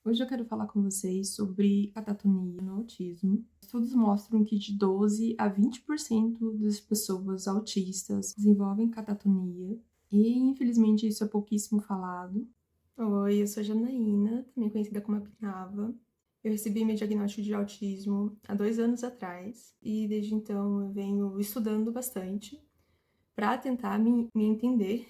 Hoje eu quero falar com vocês sobre catatonia no autismo. Estudos mostram que de 12 a 20% das pessoas autistas desenvolvem catatonia e, infelizmente, isso é pouquíssimo falado. Oi, eu sou a Janaína, também conhecida como a Pinava. Eu recebi meu diagnóstico de autismo há 2 anos atrás e desde então eu venho estudando bastante para tentar me entender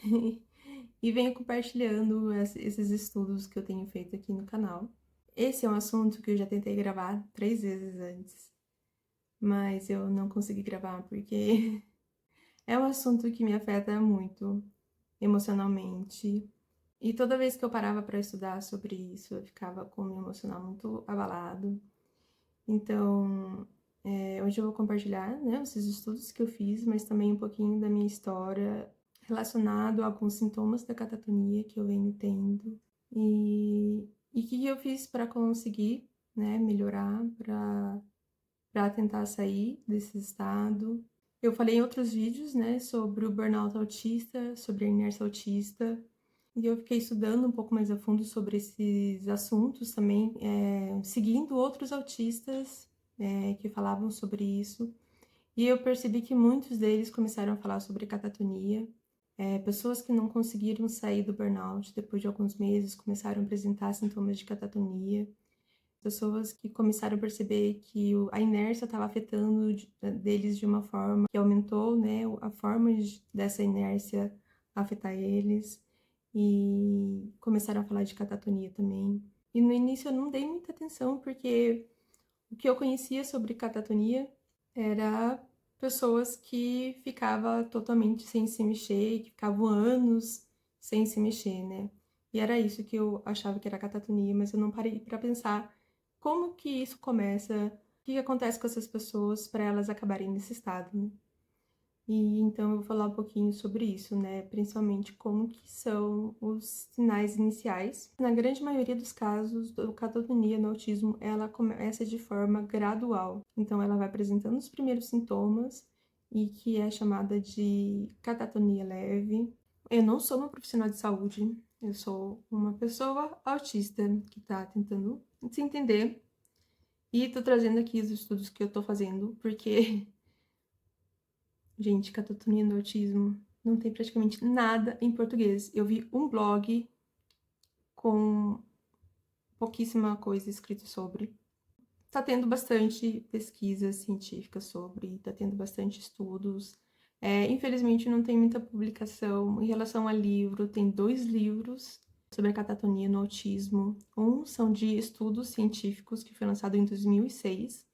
e venho compartilhando esses estudos que eu tenho feito aqui no canal. Esse é um assunto que eu já tentei gravar 3 vezes antes, mas eu não consegui gravar porque é um assunto que me afeta muito emocionalmente. E toda vez que eu parava para estudar sobre isso, eu ficava com o meu emocional muito abalado. Então, hoje eu vou compartilhar, né, esses estudos que eu fiz, mas também um pouquinho da minha história relacionado a alguns sintomas da catatonia que eu venho tendo e o que eu fiz para conseguir, né, melhorar, para tentar sair desse estado. Eu falei em outros vídeos, né, sobre o burnout autista, sobre a inércia autista, e eu fiquei estudando um pouco mais a fundo sobre esses assuntos também, seguindo outros autistas que falavam sobre isso. E eu percebi que muitos deles começaram a falar sobre catatonia. Pessoas que não conseguiram sair do burnout depois de alguns meses começaram a apresentar sintomas de catatonia. Pessoas que começaram a perceber que a inércia estava afetando deles de uma forma que aumentou, né, a forma dessa inércia afetar eles. E começaram a falar de catatonia também. E no início eu não dei muita atenção, porque o que eu conhecia sobre catatonia era pessoas que ficavam totalmente sem se mexer, que ficavam anos sem se mexer, né? E era isso que eu achava que era catatonia, mas eu não parei para pensar como que isso começa, o que acontece com essas pessoas para elas acabarem nesse estado, né? E então eu vou falar um pouquinho sobre isso, né? Principalmente como que são os sinais iniciais. Na grande maioria dos casos, a catatonia no autismo, ela começa de forma gradual. Então ela vai apresentando os primeiros sintomas e que é chamada de catatonia leve. Eu não sou uma profissional de saúde, eu sou uma pessoa autista que está tentando se entender. E tô trazendo aqui os estudos que eu tô fazendo, porque gente, catatonia no autismo não tem praticamente nada em português. Eu vi um blog com pouquíssima coisa escrito sobre. Tá tendo bastante pesquisa científica sobre, tá tendo bastante estudos. Infelizmente não tem muita publicação. Em relação a livro, tem 2 livros sobre a catatonia no autismo. Um são de estudos científicos, que foi lançado em 2006.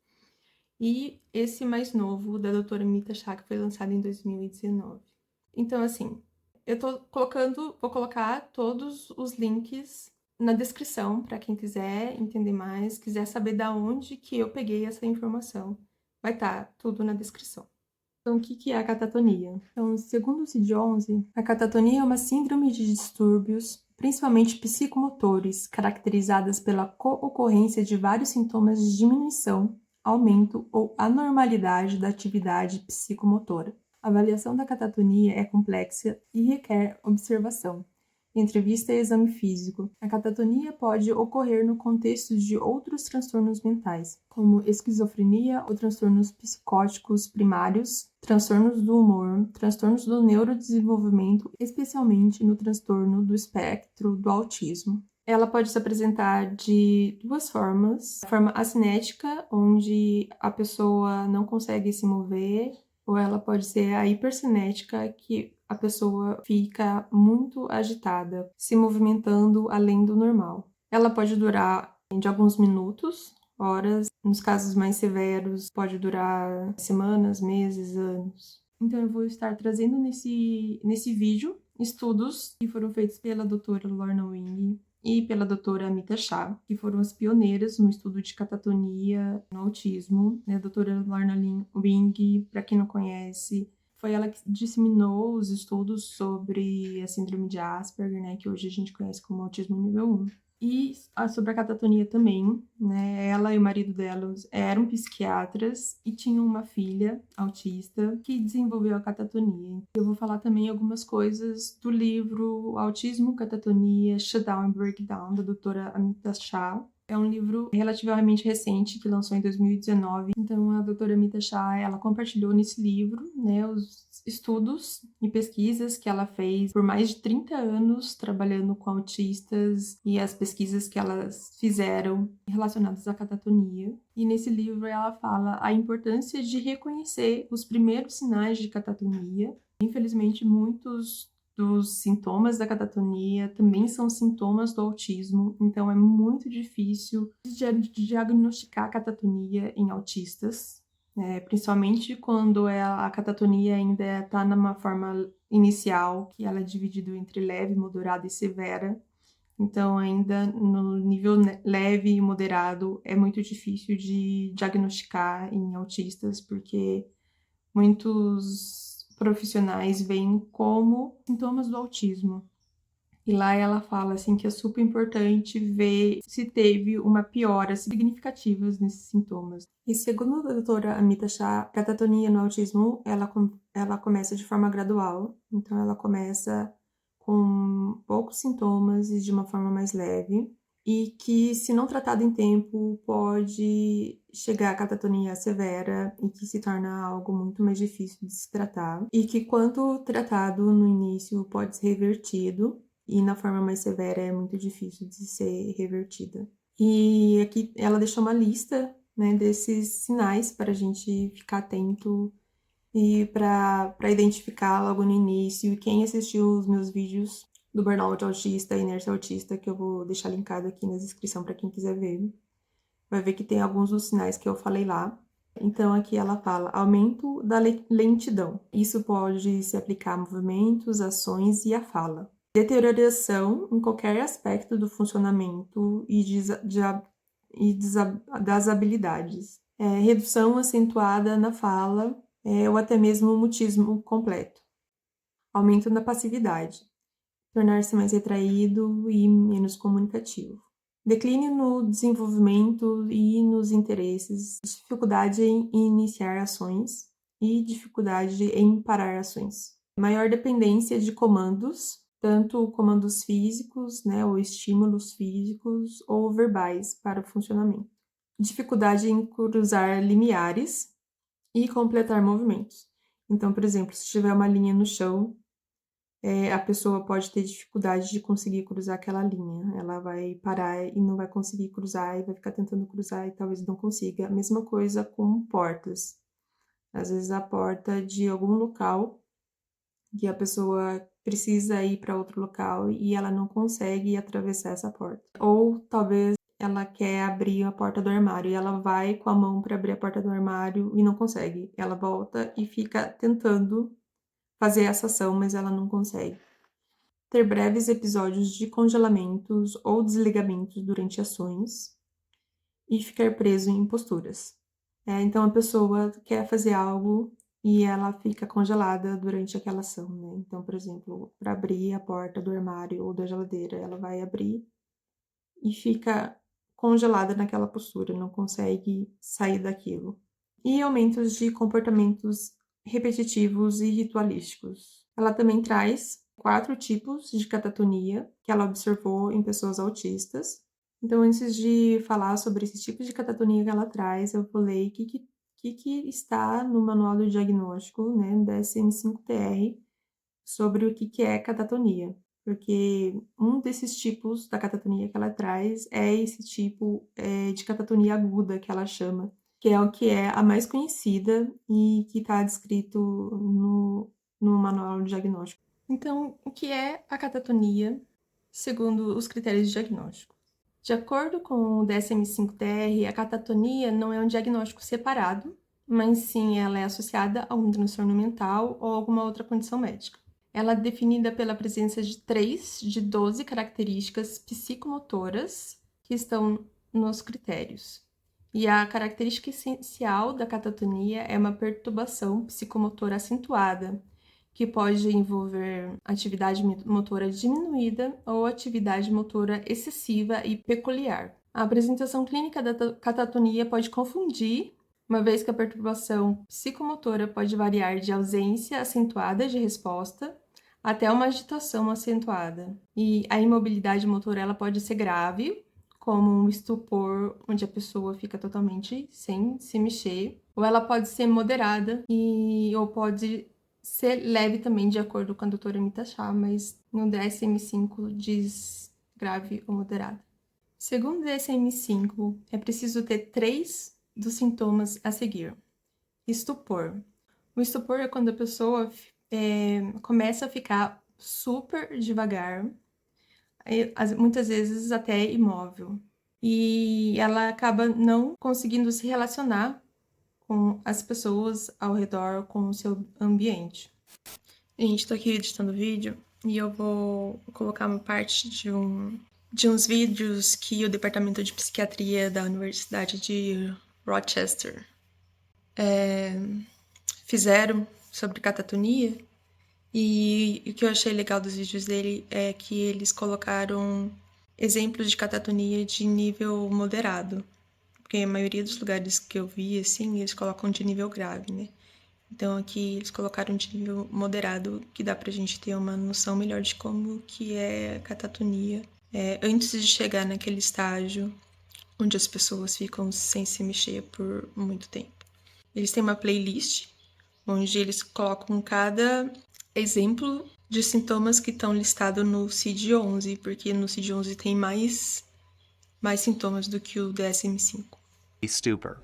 E esse mais novo, da doutora Mita Shah, que foi lançado em 2019. Então, assim, vou colocar todos os links na descrição para quem quiser entender mais, quiser saber da onde que eu peguei essa informação. Vai estar tudo na descrição. Então, o que é a catatonia? Então, segundo o CID-11, a catatonia é uma síndrome de distúrbios, principalmente psicomotores, caracterizadas pela co-ocorrência de vários sintomas de diminuição, aumento ou anormalidade da atividade psicomotora. A avaliação da catatonia é complexa e requer observação, entrevista e exame físico. A catatonia pode ocorrer no contexto de outros transtornos mentais, como esquizofrenia ou transtornos psicóticos primários, transtornos do humor, transtornos do neurodesenvolvimento, especialmente no transtorno do espectro do autismo. Ela pode se apresentar de 2 formas: a forma acinética, onde a pessoa não consegue se mover, ou ela pode ser a hipercinética, que a pessoa fica muito agitada, se movimentando além do normal. Ela pode durar de alguns minutos, horas, nos casos mais severos, pode durar semanas, meses, anos. Então eu vou estar trazendo nesse vídeo estudos que foram feitos pela doutora Lorna Wing e pela doutora Amita Shah, que foram as pioneiras no estudo de catatonia no autismo. A doutora Lorna Wing, para quem não conhece, foi ela que disseminou os estudos sobre a síndrome de Asperger, né, que hoje a gente conhece como autismo nível 1. E sobre a catatonia também, né? Ela e o marido dela eram psiquiatras e tinham uma filha autista que desenvolveu a catatonia. Eu vou falar também algumas coisas do livro Autismo, Catatonia, Shutdown and Breakdown, da doutora Amita Shah. É um livro relativamente recente, que lançou em 2019. Então, a doutora Amita Shah, ela compartilhou nesse livro, né, os estudos e pesquisas que ela fez por mais de 30 anos trabalhando com autistas e as pesquisas que elas fizeram relacionadas à catatonia. E nesse livro ela fala a importância de reconhecer os primeiros sinais de catatonia. Infelizmente, muitos dos sintomas da catatonia também são sintomas do autismo, então é muito difícil de diagnosticar a catatonia em autistas, principalmente quando a catatonia ainda está numa forma inicial, que ela é dividida entre leve, moderada e severa. Então, ainda no nível leve e moderado, é muito difícil de diagnosticar em autistas, porque muitos profissionais veem como sintomas do autismo. E lá ela fala assim que é super importante ver se teve uma piora significativa nesses sintomas. E segundo a doutora Amita Shah, a catatonia no autismo, ela começa de forma gradual. Então ela começa com poucos sintomas e de uma forma mais leve. E que, se não tratado em tempo, pode chegar à catatonia severa e que se torna algo muito mais difícil de se tratar. E que, quando tratado no início, pode ser revertido. E na forma mais severa é muito difícil de ser revertida. E aqui ela deixou uma lista, né, desses sinais para a gente ficar atento e para identificar logo no início. E quem assistiu os meus vídeos do burnout autista e inércia autista, que eu vou deixar linkado aqui na descrição para quem quiser ver, vai ver que tem alguns dos sinais que eu falei lá. Então, aqui ela fala aumento da lentidão. Isso pode se aplicar a movimentos, ações e a fala. Deterioração em qualquer aspecto do funcionamento das habilidades. Redução acentuada na fala ou até mesmo o mutismo completo. Aumento na passividade. Tornar-se mais retraído e menos comunicativo. Declínio no desenvolvimento e nos interesses, dificuldade em iniciar ações e dificuldade em parar ações. Maior dependência de comandos, tanto comandos físicos, né, ou estímulos físicos ou verbais para o funcionamento. Dificuldade em cruzar limiares e completar movimentos. Então, por exemplo, se tiver uma linha no chão, a pessoa pode ter dificuldade de conseguir cruzar aquela linha. Ela vai parar e não vai conseguir cruzar e vai ficar tentando cruzar e talvez não consiga. A mesma coisa com portas. Às vezes a porta de algum local que a pessoa precisa ir para outro local e ela não consegue atravessar essa porta. Ou talvez ela quer abrir a porta do armário e ela vai com a mão para abrir a porta do armário e não consegue. Ela volta e fica tentando fazer essa ação, mas ela não consegue. Ter breves episódios de congelamentos ou desligamentos durante ações e ficar preso em posturas. Então a pessoa quer fazer algo e ela fica congelada durante aquela ação, né? Então, por exemplo, para abrir a porta do armário ou da geladeira, ela vai abrir e fica congelada naquela postura, não consegue sair daquilo. E aumentos de comportamentos repetitivos e ritualísticos. Ela também traz 4 tipos de catatonia que ela observou em pessoas autistas. Então, antes de falar sobre esses tipos de catatonia que ela traz, eu vou ler o que está no manual do diagnóstico, né, DSM-5-TR, sobre o que é catatonia. Porque um desses tipos da catatonia que ela traz é esse tipo de catatonia aguda, que ela chama, que é o que é a mais conhecida e que está descrito no manual de diagnóstico. Então, o que é a catatonia, segundo os critérios de diagnóstico? De acordo com o DSM-5-TR, a catatonia não é um diagnóstico separado, mas sim ela é associada a um transtorno mental ou alguma outra condição médica. Ela é definida pela presença de 3 de 12 características psicomotoras que estão nos critérios. E a característica essencial da catatonia é uma perturbação psicomotora acentuada, que pode envolver atividade motora diminuída ou atividade motora excessiva e peculiar. A apresentação clínica da catatonia pode confundir, uma vez que a perturbação psicomotora pode variar de ausência acentuada de resposta até uma agitação acentuada. E a imobilidade motora ela pode ser grave, como um estupor, onde a pessoa fica totalmente sem se mexer, ou ela pode ser moderada ou pode ser leve também, de acordo com a doutora Mita Shah, mas no DSM-5 diz grave ou moderada. Segundo o DSM-5, é preciso ter 3 dos sintomas a seguir. Estupor. O estupor é quando a pessoa começa a ficar super devagar, muitas vezes até imóvel. E ela acaba não conseguindo se relacionar com as pessoas ao redor, com o seu ambiente. Gente, tô aqui editando o vídeo e eu vou colocar uma parte de uns vídeos que o Departamento de Psiquiatria da Universidade de Rochester fizeram sobre catatonia. E o que eu achei legal dos vídeos dele é que eles colocaram exemplos de catatonia de nível moderado. Porque a maioria dos lugares que eu vi, assim, eles colocam de nível grave, né? Então aqui eles colocaram de nível moderado, que dá pra gente ter uma noção melhor de como que é a catatonia. Antes de chegar naquele estágio onde as pessoas ficam sem se mexer por muito tempo. Eles têm uma playlist onde eles colocam cada exemplo de sintomas que estão listados no CID-11, porque no CID-11 tem mais sintomas do que o DSM-5. Stupor.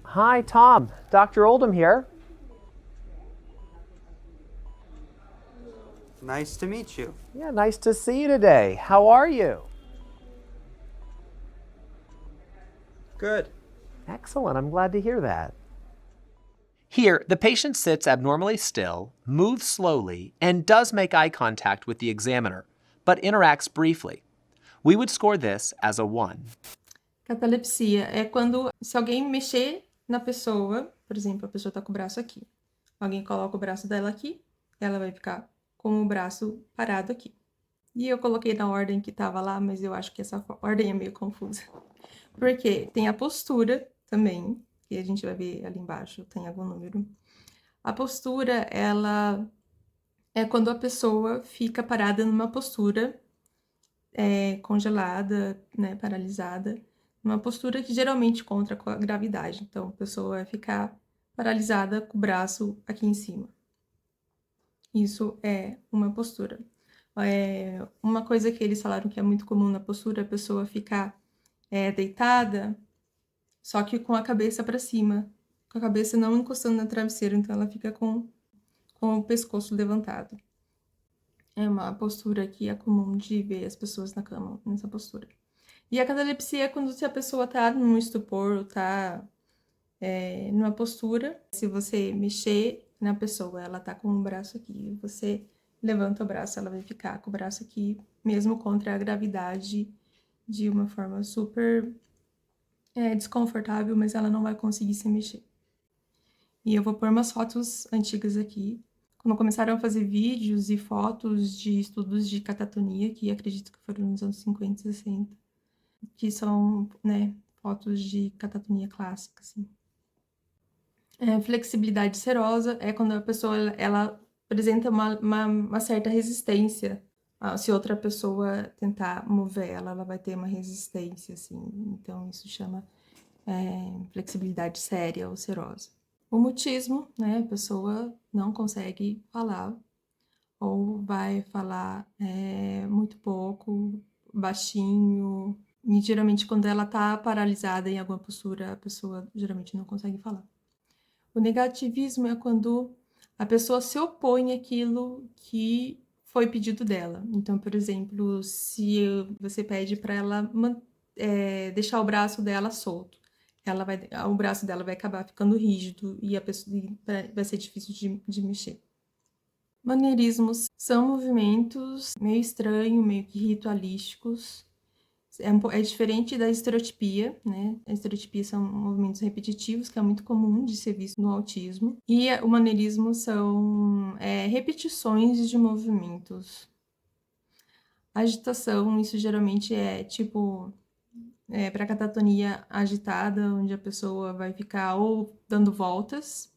Hi, Tom. Dr. Oldham here. Nice to meet you. Yeah, nice to see you today. How are you? Good. Excellent. I'm glad to hear that. Here, the patient sits abnormally still, moves slowly, and does make eye contact with the examiner, but interacts briefly. We would score this as a 1. Catalepsia é quando, se alguém mexer na pessoa, por exemplo, a pessoa está com o braço aqui, alguém coloca o braço dela aqui, ela vai ficar com o braço parado aqui. E eu coloquei na ordem que estava lá, mas eu acho que essa ordem é meio confusa. Porque tem a postura também, que a gente vai ver ali embaixo, tem algum número. A postura, ela é quando a pessoa fica parada numa postura congelada, né, paralisada, numa postura que geralmente contra a gravidade. Então, a pessoa vai ficar paralisada com o braço aqui em cima. Isso é uma postura. Uma coisa que eles falaram que é muito comum na postura é a pessoa ficar deitada, só que com a cabeça para cima, com a cabeça não encostando na travesseira, então ela fica com o pescoço levantado. É uma postura que é comum de ver as pessoas na cama, nessa postura. E a catalepsia é quando se a pessoa tá num estupor ou tá numa postura, se você mexer na pessoa, ela tá com o braço aqui, você levanta o braço, ela vai ficar com o braço aqui, mesmo contra a gravidade, de uma forma super desconfortável, mas ela não vai conseguir se mexer. E eu vou pôr umas fotos antigas aqui. Quando começaram a fazer vídeos e fotos de estudos de catatonia, que acredito que foram nos anos 50 e 60, que são, né, fotos de catatonia clássica, assim. Flexibilidade serosa é quando a pessoa ela apresenta uma certa resistência. Se outra pessoa tentar mover ela, ela vai ter uma resistência, assim. Então, isso chama flexibilidade séria ou serosa. O mutismo, né? A pessoa não consegue falar ou vai falar muito pouco, baixinho. E geralmente, quando ela tá paralisada em alguma postura, a pessoa geralmente não consegue falar. O negativismo é quando a pessoa se opõe àquilo que foi pedido dela. Então, por exemplo, se você pede para ela deixar o braço dela solto, o braço dela vai acabar ficando rígido e vai ser difícil de mexer. Maneirismos são movimentos meio estranhos, meio que ritualísticos, É diferente da estereotipia, né? A estereotipia são movimentos repetitivos, que é muito comum de ser visto no autismo. E o maneirismo são repetições de movimentos. Agitação, isso geralmente é tipo para catatonia agitada, onde a pessoa vai ficar ou dando voltas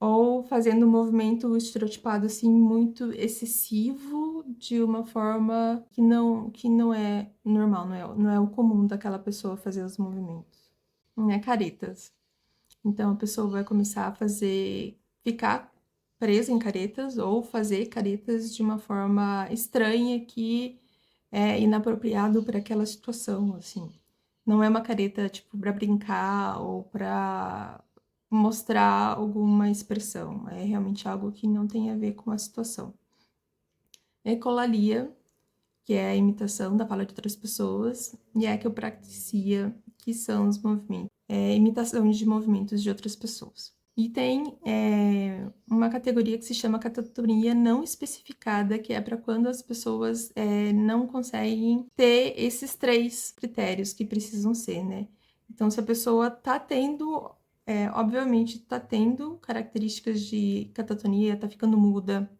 ou fazendo um movimento estereotipado assim muito excessivo de uma forma que não é normal, não é o comum daquela pessoa fazer os movimentos. Caretas. Então a pessoa vai começar a ficar presa em caretas ou fazer caretas de uma forma estranha que é inapropriado para aquela situação, assim. Não é uma careta tipo para brincar ou para mostrar alguma expressão. É realmente algo que não tem a ver com a situação. Ecolalia, que é a imitação da fala de outras pessoas, e equipraxia, que são os movimentos, imitação de movimentos de outras pessoas. E tem uma categoria que se chama catatonia não especificada, que é para quando as pessoas não conseguem ter esses 3 critérios que precisam ser, né? Então, se a pessoa está tendo, obviamente, está tendo características de catatonia, está ficando muda,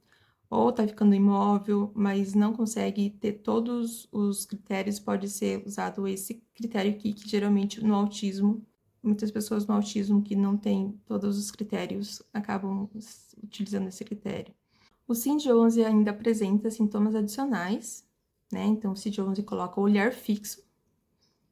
ou está ficando imóvel, mas não consegue ter todos os critérios, pode ser usado esse critério aqui, que geralmente no autismo, muitas pessoas no autismo que não têm todos os critérios acabam utilizando esse critério. O CID-11 ainda apresenta sintomas adicionais, né? Então, o CID-11 coloca o olhar fixo,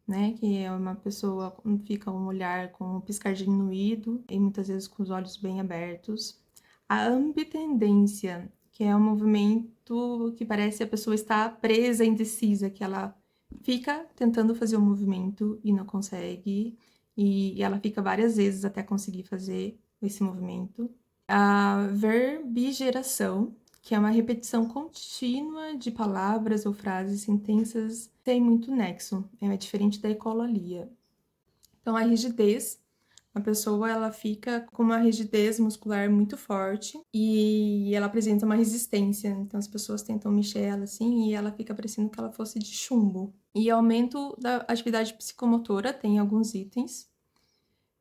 né? Que é uma pessoa que fica um olhar com um piscar diminuído e muitas vezes com os olhos bem abertos. A ambitendência, que é um movimento que parece a pessoa estar presa, indecisa, que ela fica tentando fazer um movimento e não consegue, e ela fica várias vezes até conseguir fazer esse movimento. A verbigeração, que é uma repetição contínua de palavras ou frases, sentenças, sem muito nexo, é diferente da ecolalia. Então, a rigidez, a pessoa ela fica com uma rigidez muscular muito forte e ela apresenta uma resistência. Então, as pessoas tentam mexer ela assim e ela fica parecendo que ela fosse de chumbo. E aumento da atividade psicomotora, tem alguns itens.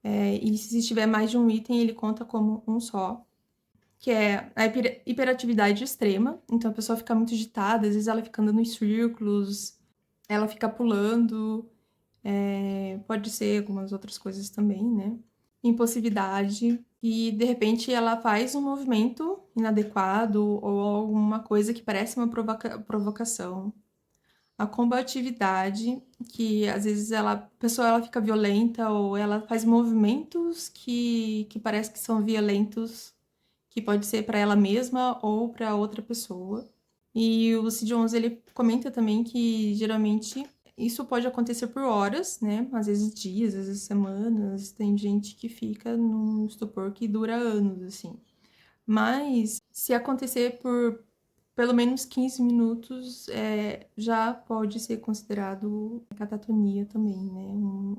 E se tiver mais de um item, ele conta como um só. Que é a hiperatividade extrema. Então, a pessoa fica muito agitada, às vezes ela fica andando em círculos, ela fica pulando. Pode ser algumas outras coisas também, né? Impulsividade, e de repente ela faz um movimento inadequado ou alguma coisa que parece uma provocação. A combatividade, que às vezes a pessoa ela fica violenta ou ela faz movimentos que parece que são violentos, que pode ser para ela mesma ou para outra pessoa. E o CID-11 ele comenta também que geralmente isso pode acontecer por horas, né? Às vezes dias, às vezes semanas. Tem gente que fica num estupor que dura anos, assim. Mas se acontecer por pelo menos 15 minutos, já pode ser considerado catatonia também, né?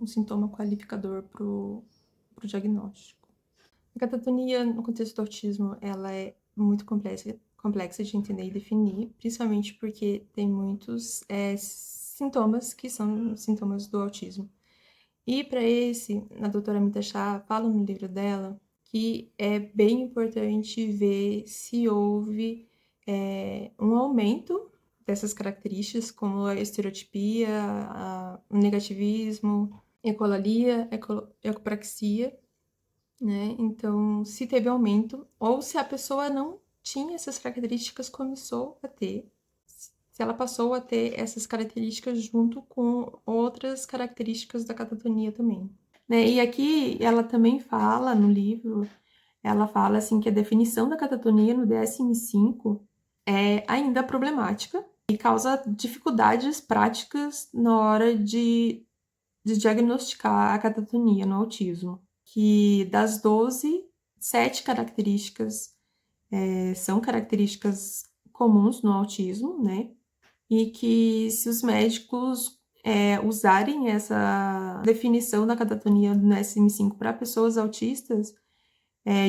Um sintoma qualificador pro diagnóstico. A catatonia, no contexto do autismo, ela é muito complexa de entender e definir, principalmente porque tem muitos sintomas que são sintomas do autismo. E para esse, a doutora Mita Shah fala no livro dela que é bem importante ver se houve um aumento dessas características, como a estereotipia, o negativismo, ecolalia, ecopraxia, né? Então, se teve aumento, ou se a pessoa não tinha essas características, começou a ter, se ela passou a ter essas características junto com outras características da catatonia também. Né? E aqui ela também fala no livro, ela fala assim que a definição da catatonia no DSM-5 é ainda problemática e causa dificuldades práticas na hora de diagnosticar a catatonia no autismo. Que das 12, 7 características são características comuns no autismo, né? E que se os médicos usarem essa definição da catatonia no DSM-5 para pessoas autistas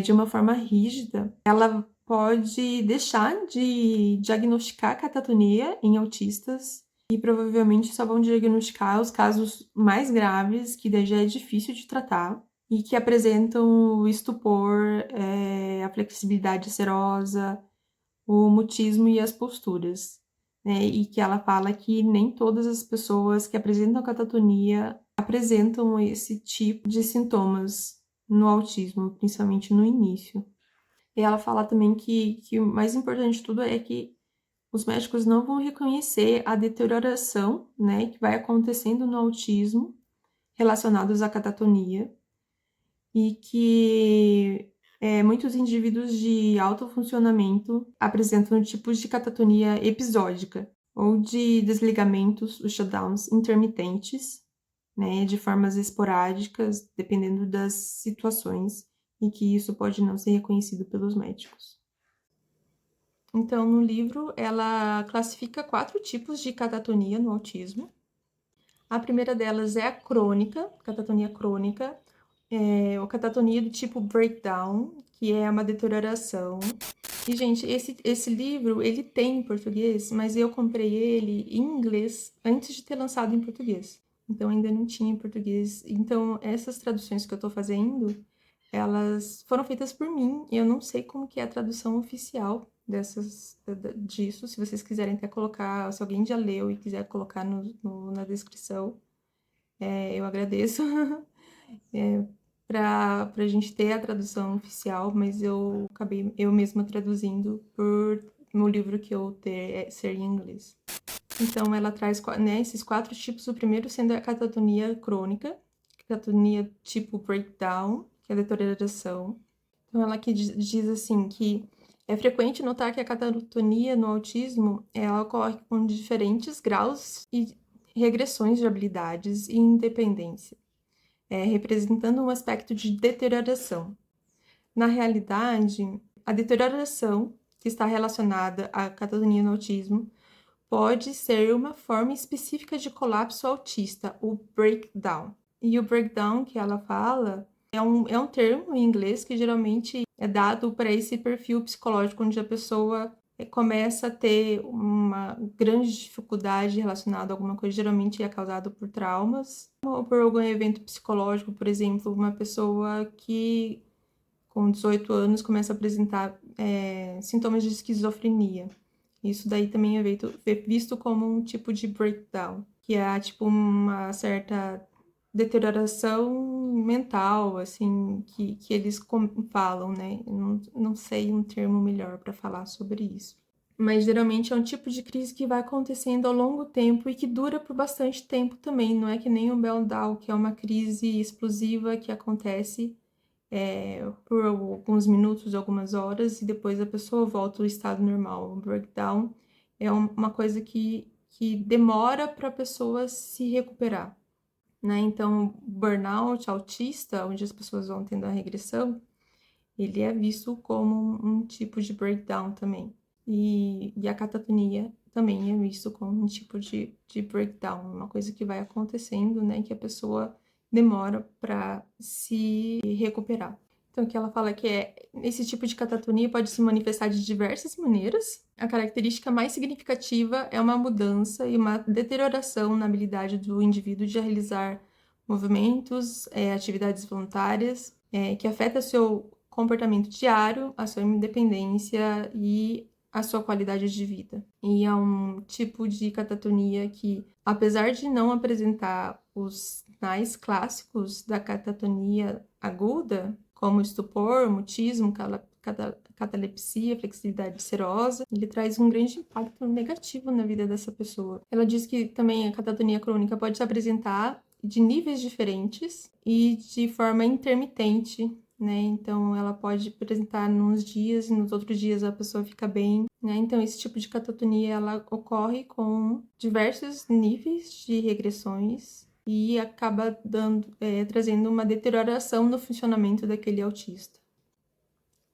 de uma forma rígida, ela pode deixar de diagnosticar catatonia em autistas e provavelmente só vão diagnosticar os casos mais graves, que daí já é difícil de tratar, e que apresentam o estupor, a flexibilidade serosa, o mutismo e as posturas, né? E que ela fala que nem todas as pessoas que apresentam catatonia apresentam esse tipo de sintomas no autismo, principalmente no início. E ela fala também que o mais importante de tudo é que os médicos não vão reconhecer a deterioração, né, que vai acontecendo no autismo relacionados à catatonia e que muitos indivíduos de alto funcionamento apresentam tipos de catatonia episódica ou de desligamentos, os shutdowns intermitentes, né, de formas esporádicas, dependendo das situações, e que isso pode não ser reconhecido pelos médicos. Então, no livro, ela classifica 4 tipos de catatonia no autismo. A primeira delas é a crônica, catatonia crônica, a catatonia do tipo breakdown, que é uma deterioração. E, gente, esse livro, ele tem em português, mas eu comprei ele em inglês antes de ter lançado em português. Então, ainda não tinha em português. Então, essas traduções que eu tô fazendo, elas foram feitas por mim. E eu não sei como que é a tradução oficial disso. Se vocês quiserem até colocar, se alguém já leu e quiser colocar na descrição, eu agradeço. Para a gente ter a tradução oficial, mas eu acabei eu mesma traduzindo por meu livro que eu ter ser em inglês. Então, ela traz, né, esses 4 tipos, o primeiro sendo a catatonia crônica, catatonia tipo breakdown, que é a deterioração. Então, ela aqui diz assim que é frequente notar que a catatonia no autismo, ela ocorre com diferentes graus e regressões de habilidades e independência, representando um aspecto de deterioração. Na realidade, a deterioração que está relacionada à catatonia no autismo pode ser uma forma específica de colapso autista, o breakdown. E o breakdown que ela fala é um termo em inglês que geralmente é dado para esse perfil psicológico onde a pessoa começa a ter uma grande dificuldade relacionada a alguma coisa, geralmente é causado por traumas ou por algum evento psicológico, por exemplo, uma pessoa que com 18 anos começa a apresentar sintomas de esquizofrenia. Isso daí também é visto como um tipo de breakdown, que é tipo uma certa deterioração mental, assim, que eles falam, né? Eu não sei um termo melhor para falar sobre isso. Mas geralmente é um tipo de crise que vai acontecendo ao longo tempo e que dura por bastante tempo também. Não é que nem o meltdown, que é uma crise explosiva que acontece por alguns minutos, algumas horas, e depois a pessoa volta ao estado normal. O breakdown é uma coisa que demora para a pessoa se recuperar, né? Então, o burnout autista, onde as pessoas vão tendo a regressão, ele é visto como um tipo de breakdown também. E a catatonia também é visto como um tipo de breakdown, uma coisa que vai acontecendo, né? Que a pessoa demora para se recuperar. Então, o que ela fala que esse tipo de catatonia pode se manifestar de diversas maneiras. A característica mais significativa é uma mudança e uma deterioração na habilidade do indivíduo de realizar movimentos, atividades voluntárias, que afeta seu comportamento diário, a sua independência e a sua qualidade de vida. E é um tipo de catatonia que, apesar de não apresentar os sinais clássicos da catatonia aguda, como estupor, mutismo, catalepsia, flexibilidade serosa, ele traz um grande impacto negativo na vida dessa pessoa. Ela diz que também a catatonia crônica pode se apresentar de níveis diferentes e de forma intermitente, né? Então, ela pode apresentar nos dias e nos outros dias a pessoa fica bem, né? Então, esse tipo de catatonia, ela ocorre com diversos níveis de regressões e acaba trazendo uma deterioração no funcionamento daquele autista.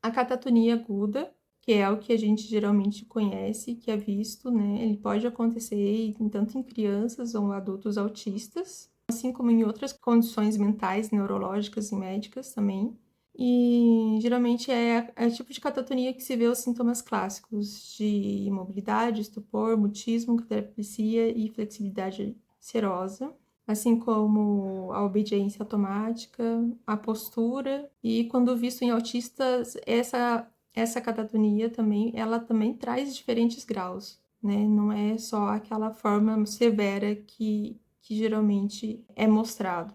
A catatonia aguda, que é o que a gente geralmente conhece, que é visto, né? Ele pode acontecer tanto em crianças ou adultos autistas, assim como em outras condições mentais, neurológicas e médicas também. E geralmente é o tipo de catatonia que se vê os sintomas clássicos de imobilidade, estupor, mutismo, catalepsia e flexibilidade serosa, assim como a obediência automática, a postura. E quando visto em autistas, essa catatonia ela também traz diferentes graus, né? Não é só aquela forma severa que geralmente é mostrado.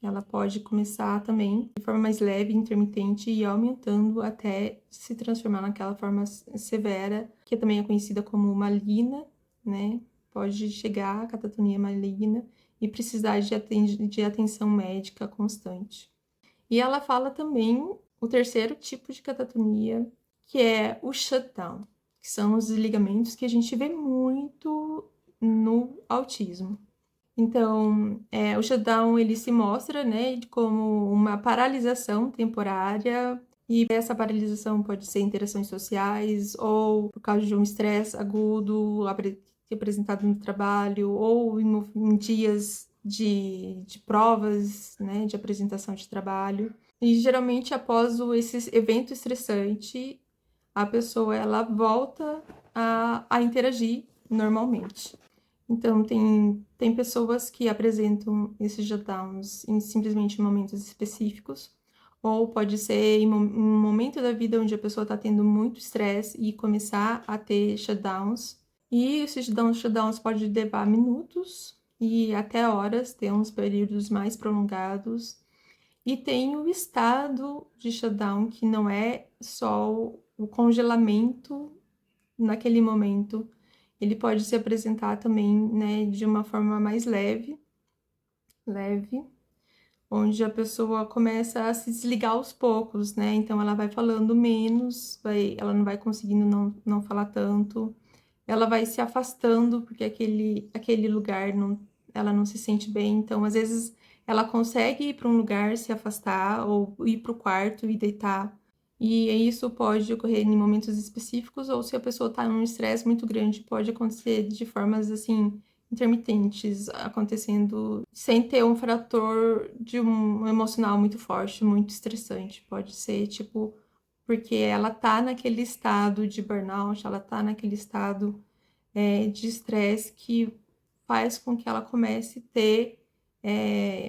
Ela pode começar também de forma mais leve, intermitente e aumentando até se transformar naquela forma severa, que também é conhecida como maligna, né? Pode chegar à catatonia maligna e precisar de atenção médica constante. E ela fala também o terceiro tipo de catatonia, que é o shutdown, que são os desligamentos que a gente vê muito no autismo. Então, o shutdown ele se mostra, né, como uma paralisação temporária, e essa paralisação pode ser interações sociais ou por causa de um estresse agudo apresentado no trabalho ou em dias de provas, né, de apresentação de trabalho. E geralmente após esse evento estressante, a pessoa ela volta a interagir normalmente. Então, tem pessoas que apresentam esses shutdowns simplesmente em momentos específicos, ou pode ser em um momento da vida onde a pessoa está tendo muito estresse e começar a ter shutdowns. E esses shutdowns podem levar minutos e até horas, ter uns períodos mais prolongados. E tem o estado de shutdown, que não é só o congelamento naquele momento. Ele pode se apresentar também, né, de uma forma mais leve, onde a pessoa começa a se desligar aos poucos, né? Então ela vai falando menos, ela não vai conseguindo não falar tanto, ela vai se afastando porque aquele lugar ela não se sente bem. Então, às vezes, ela consegue ir para um lugar, se afastar ou ir para o quarto e deitar. E isso pode ocorrer em momentos específicos, ou se a pessoa está num estresse muito grande, pode acontecer de formas assim intermitentes, acontecendo sem ter um fator de um emocional muito forte, muito estressante. Pode ser tipo porque ela tá naquele estado de burnout, ela tá naquele estado de estresse que faz com que ela comece a ter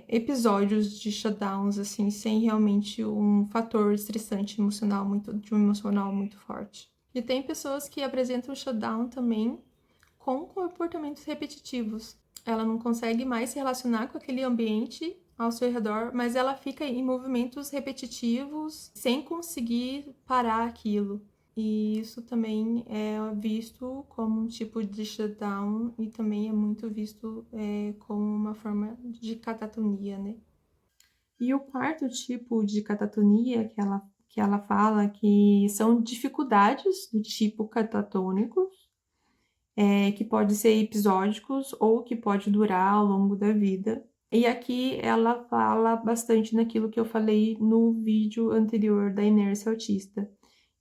episódios de shutdowns, assim, sem realmente um fator estressante emocional de um emocional muito forte. E tem pessoas que apresentam shutdown também com comportamentos repetitivos. Ela não consegue mais se relacionar com aquele ambiente ao seu redor, mas ela fica em movimentos repetitivos sem conseguir parar aquilo. E isso também é visto como um tipo de shutdown e também é muito visto como uma forma de catatonia, né? E o quarto tipo de catatonia que ela fala que são dificuldades do tipo catatônico, que pode ser episódicos ou que pode durar ao longo da vida. E aqui ela fala bastante naquilo que eu falei no vídeo anterior da inércia autista,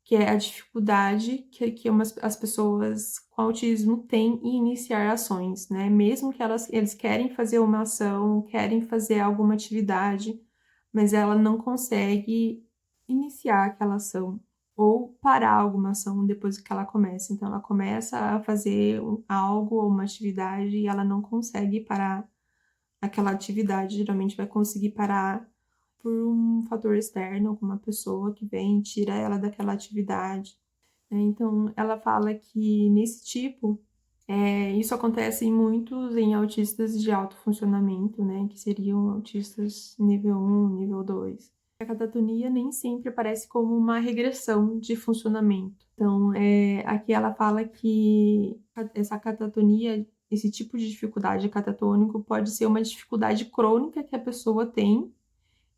que é a dificuldade que as pessoas com autismo têm em iniciar ações, né? Mesmo que eles querem fazer uma ação, querem fazer alguma atividade, mas ela não consegue iniciar aquela ação ou parar alguma ação depois que ela começa. Então, ela começa a fazer algo ou uma atividade e ela não consegue parar aquela atividade. Geralmente vai conseguir parar por um fator externo, alguma pessoa que vem e tira ela daquela atividade. Então, ela fala que nesse tipo, isso acontece em autistas de alto funcionamento, né, que seriam autistas nível 1, nível 2. A catatonia nem sempre aparece como uma regressão de funcionamento. Então, aqui ela fala que essa catatonia, esse tipo de dificuldade catatônico pode ser uma dificuldade crônica que a pessoa tem,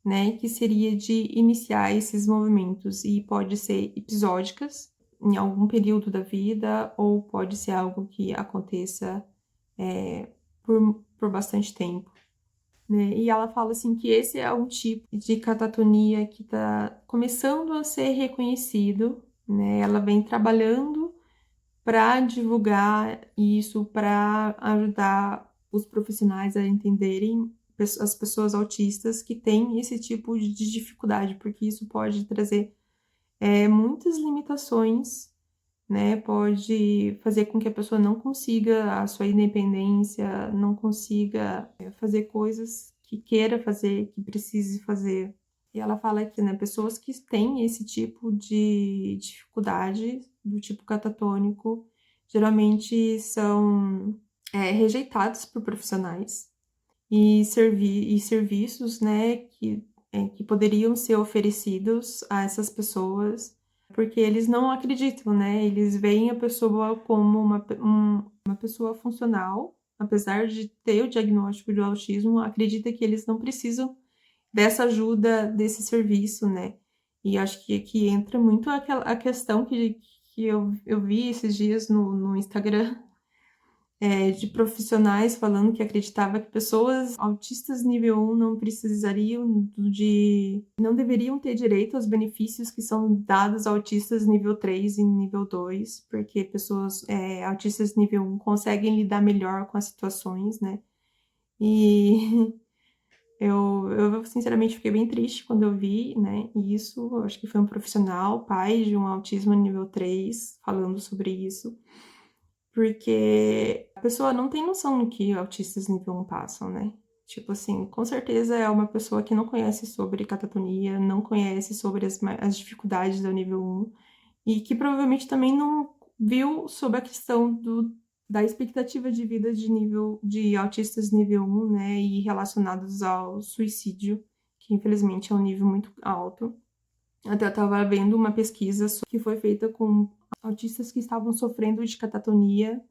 né, que seria de iniciar esses movimentos e pode ser episódicas em algum período da vida ou pode ser algo que aconteça por bastante tempo. Né? E ela fala assim que esse é um tipo de catatonia que está começando a ser reconhecido, né? Ela vem trabalhando para divulgar isso, para ajudar os profissionais a entenderem as pessoas autistas que têm esse tipo de dificuldade, porque isso pode trazer muitas limitações, né? Pode fazer com que a pessoa não consiga a sua independência, não consiga fazer coisas que queira fazer, que precise fazer. E ela fala que, né, pessoas que têm esse tipo de dificuldade, do tipo catatônico, geralmente são rejeitados por profissionais e serviços, né, que poderiam ser oferecidos a essas pessoas, porque eles não acreditam, né? Eles veem a pessoa como uma pessoa funcional, apesar de ter o diagnóstico de autismo, acredita que eles não precisam dessa ajuda, desse serviço, né? E acho que aqui entra muito a questão que eu vi esses dias no Instagram, de profissionais falando que acreditava que pessoas autistas nível 1 não deveriam ter direito aos benefícios que são dados a autistas nível 3 e nível 2, porque pessoas autistas nível 1 conseguem lidar melhor com as situações, né? E eu sinceramente fiquei bem triste quando eu vi, né? Isso, eu acho que foi um profissional, pai de um autismo nível 3, falando sobre isso. Porque a pessoa não tem noção do que autistas nível 1 passam, né? Tipo assim, com certeza é uma pessoa que não conhece sobre catatonia, não conhece sobre as dificuldades do nível 1 e que provavelmente também não viu sobre a questão da expectativa de vida de autistas nível 1, né? E relacionados ao suicídio, que infelizmente é um nível muito alto. Até eu estava vendo uma pesquisa que foi feita com autistas que estavam sofrendo de catatonia.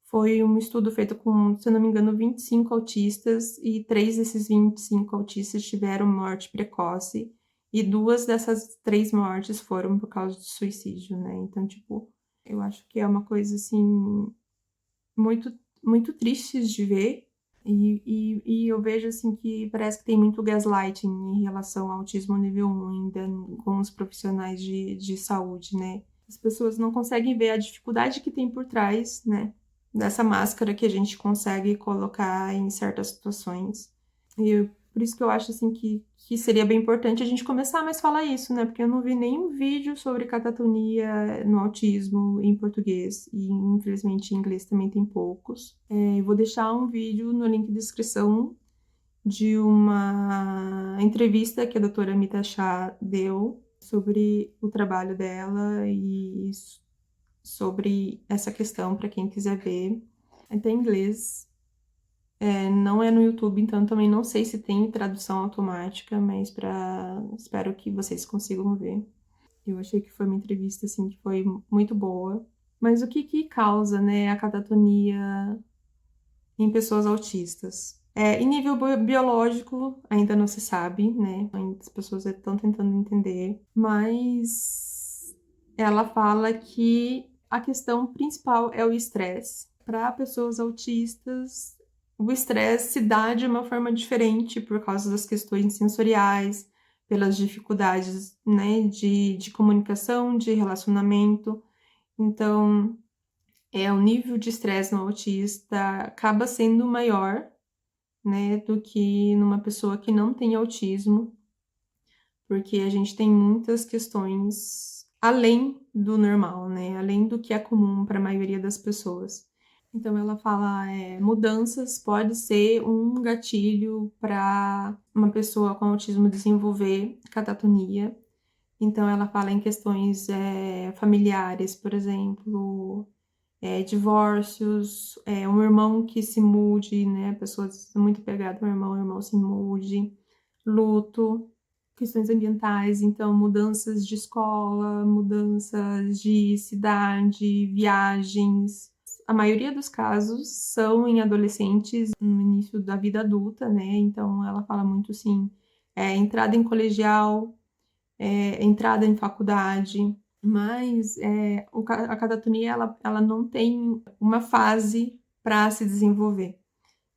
Foi um estudo feito com, se eu não me engano, 25 autistas, e 3 desses 25 autistas tiveram morte precoce, e 2 dessas 3 mortes foram por causa de suicídio, né? Então, tipo, eu acho que é uma coisa, assim, muito, muito triste de ver, e eu vejo, assim, que parece que tem muito gaslighting em relação ao autismo nível 1 ainda com os profissionais de saúde, né? As pessoas não conseguem ver a dificuldade que tem por trás, né, dessa máscara que a gente consegue colocar em certas situações. Por isso que eu acho, assim, que seria bem importante a gente começar a mais falar isso, né? Porque eu não vi nenhum vídeo sobre catatonia no autismo em português. E, infelizmente, em inglês também tem poucos. Eu vou deixar um vídeo no link de descrição de uma entrevista que a doutora Mita Shah deu sobre o trabalho dela e sobre essa questão para quem quiser ver. Tem em inglês. Não é no YouTube, então também não sei se tem tradução automática, mas espero que vocês consigam ver. Eu achei que foi uma entrevista, assim, que foi muito boa. Mas o que causa, né, a catatonia em pessoas autistas? Em nível biológico, ainda não se sabe, né? Ainda as pessoas estão tentando entender. Mas ela fala que a questão principal é o estresse. Para pessoas autistas, o estresse se dá de uma forma diferente por causa das questões sensoriais, pelas dificuldades, né, de comunicação, de relacionamento. Então, o nível de estresse no autista acaba sendo maior, né, do que numa pessoa que não tem autismo, porque a gente tem muitas questões além do normal, né, além do que é comum para a maioria das pessoas. Então ela fala, mudanças pode ser um gatilho para uma pessoa com autismo desenvolver catatonia. Então ela fala em questões familiares, por exemplo, divórcios, um irmão que se mude, né? Pessoas muito pegadas ao irmão, o irmão se mude, luto, questões ambientais, então mudanças de escola, mudanças de cidade, viagens. A maioria dos casos são em adolescentes no início da vida adulta, né? Então ela fala muito assim, entrada em colegial, entrada em faculdade, mas a catatonia ela não tem uma fase para se desenvolver.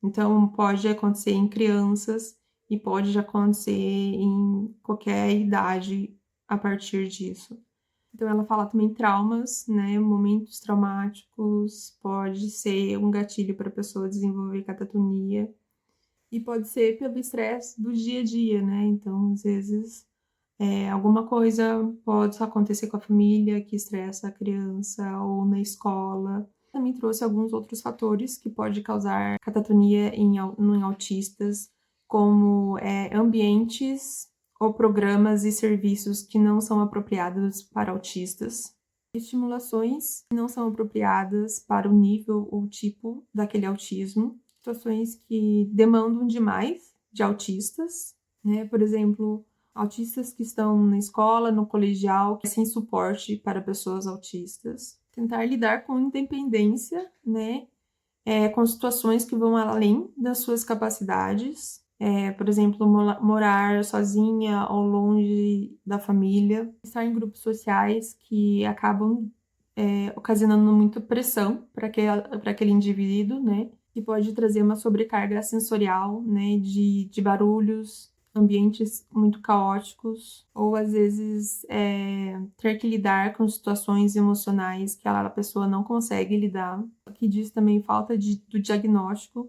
Então pode acontecer em crianças e pode acontecer em qualquer idade a partir disso. Então ela fala também traumas, né? Momentos traumáticos pode ser um gatilho para a pessoa desenvolver catatonia. E pode ser pelo estresse do dia a dia, né? Então, às vezes, alguma coisa pode acontecer com a família que estressa a criança ou na escola. Também trouxe alguns outros fatores que pode causar catatonia em autistas, como ambientes ou programas e serviços que não são apropriados para autistas, estimulações que não são apropriadas para o nível ou tipo daquele autismo, situações que demandam demais de autistas, né? Por exemplo, autistas que estão na escola, no colegial, sem suporte para pessoas autistas. Tentar lidar com independência, né? Com situações que vão além das suas capacidades. Por exemplo, morar sozinha ou longe da família. Estar em grupos sociais que acabam ocasionando muita pressão para aquele indivíduo, né? Que pode trazer uma sobrecarga sensorial, né? De barulhos, ambientes muito caóticos, ou às vezes ter que lidar com situações emocionais que a pessoa não consegue lidar, que diz também falta do diagnóstico.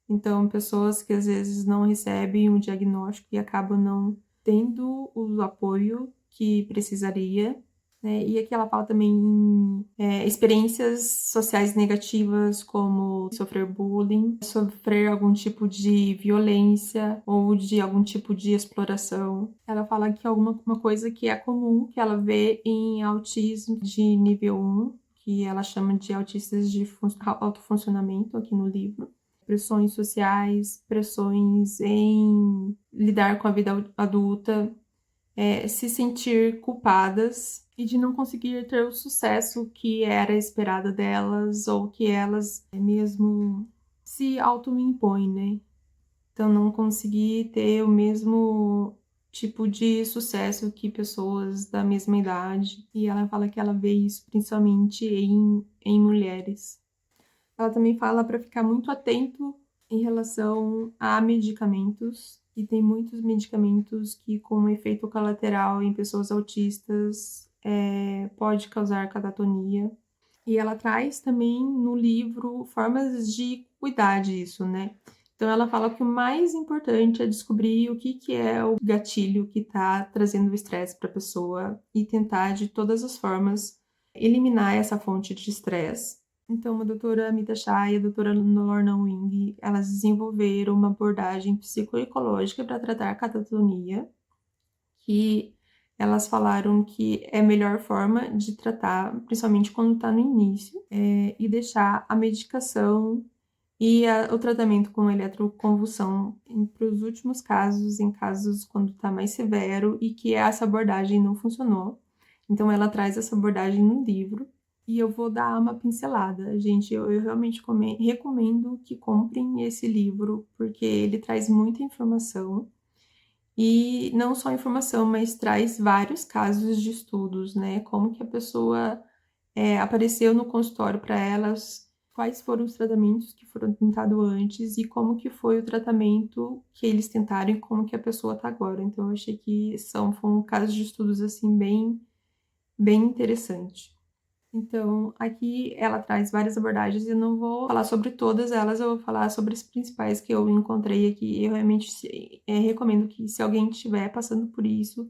Então, pessoas que às vezes não recebem um diagnóstico e acabam não tendo o apoio que precisaria, né? E aqui ela fala também experiências sociais negativas, como sofrer bullying, sofrer algum tipo de violência ou de algum tipo de exploração. Ela fala que uma coisa que é comum, que ela vê em autismo de nível 1, que ela chama de autistas de alto funcionamento aqui no livro. Pressões sociais, pressões em lidar com a vida adulta, se sentir culpadas e de não conseguir ter o sucesso que era esperado delas ou que elas mesmo se auto-impõem, né? Então, não conseguir ter o mesmo tipo de sucesso que pessoas da mesma idade. E ela fala que ela vê isso principalmente em mulheres. Ela também fala para ficar muito atento em relação a medicamentos, e tem muitos medicamentos que, com efeito colateral em pessoas autistas, pode causar catatonia. E ela traz também no livro formas de cuidar disso, né? Então ela fala que o mais importante é descobrir o que é o gatilho que está trazendo o estresse para a pessoa e tentar de todas as formas eliminar essa fonte de estresse. Então, a doutora Amita Shah e a doutora Lorna Wing, elas desenvolveram uma abordagem psicoecológica para tratar a catatonia, que elas falaram que é a melhor forma de tratar, principalmente quando está no início, e deixar a medicação e o tratamento com eletroconvulsão para os últimos casos, em casos quando está mais severo e que essa abordagem não funcionou. Então, ela traz essa abordagem no livro. E eu vou dar uma pincelada. Gente, eu realmente recomendo que comprem esse livro, porque ele traz muita informação. E não só informação, mas traz vários casos de estudos, né? Como que a pessoa apareceu no consultório para elas, quais foram os tratamentos que foram tentados antes e como que foi o tratamento que eles tentaram e como que a pessoa está agora. Então, eu achei que foram casos de estudos, assim, bem, bem interessante. Então, aqui ela traz várias abordagens, eu não vou falar sobre todas elas, eu vou falar sobre as principais que eu encontrei aqui. Eu realmente recomendo que, se alguém estiver passando por isso,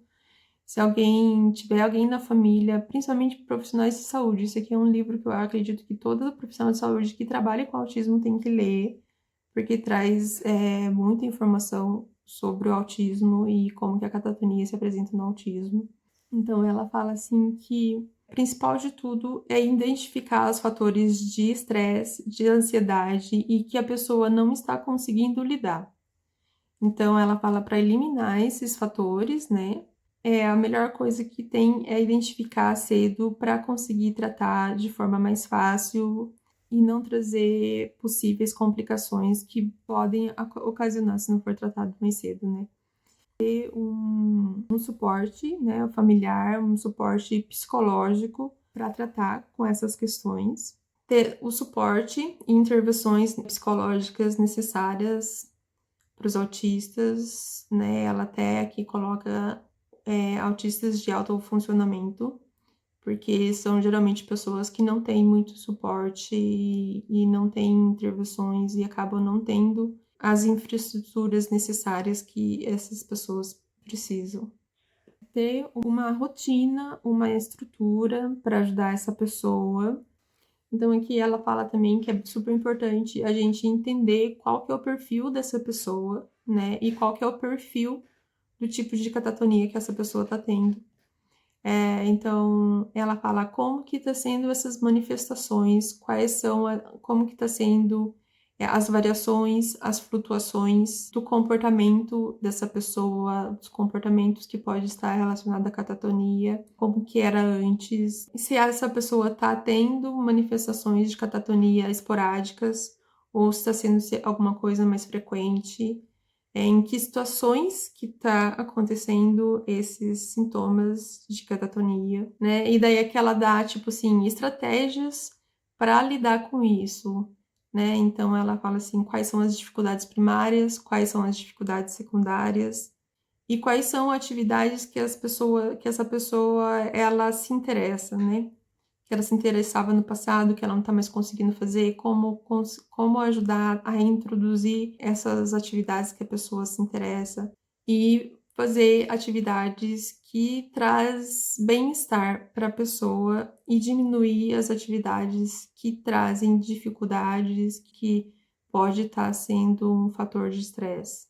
se alguém tiver alguém na família, principalmente profissionais de saúde, isso aqui é um livro que eu acredito que todo profissional de saúde que trabalha com autismo tem que ler, porque traz muita informação sobre o autismo e como que a catatonia se apresenta no autismo. Então, ela fala assim que o principal de tudo é identificar os fatores de estresse, de ansiedade e que a pessoa não está conseguindo lidar. Então, ela fala para eliminar esses fatores, né? A melhor coisa que tem é identificar cedo para conseguir tratar de forma mais fácil e não trazer possíveis complicações que podem ocasionar se não for tratado mais cedo, né? Ter um suporte, né, familiar, um suporte psicológico para tratar com essas questões. Ter o suporte e intervenções psicológicas necessárias para os autistas, né? Ela até aqui coloca autistas de alto funcionamento, porque são geralmente pessoas que não têm muito suporte e não têm intervenções e acabam não tendo as infraestruturas necessárias que essas pessoas precisam. Ter uma rotina, uma estrutura para ajudar essa pessoa. Então aqui ela fala também que é super importante a gente entender qual que é o perfil dessa pessoa, né? E qual que é o perfil do tipo de catatonia que essa pessoa está tendo. Então, ela fala como que está sendo essas manifestações, como que está sendo as variações, as flutuações do comportamento dessa pessoa, dos comportamentos que pode estar relacionado à catatonia, como que era antes, e se essa pessoa está tendo manifestações de catatonia esporádicas, ou se está sendo alguma coisa mais frequente, em que situações que está acontecendo esses sintomas de catatonia, né? E daí é que ela dá, tipo assim, estratégias para lidar com isso, né? Então ela fala assim, quais são as dificuldades primárias, quais são as dificuldades secundárias e quais são atividades que essa pessoa ela se interessa, né? Que ela se interessava no passado, que ela não está mais conseguindo fazer, como ajudar a reintroduzir essas atividades que a pessoa se interessa e fazer atividades que traz bem-estar para a pessoa e diminuir as atividades que trazem dificuldades, que pode estar sendo um fator de estresse.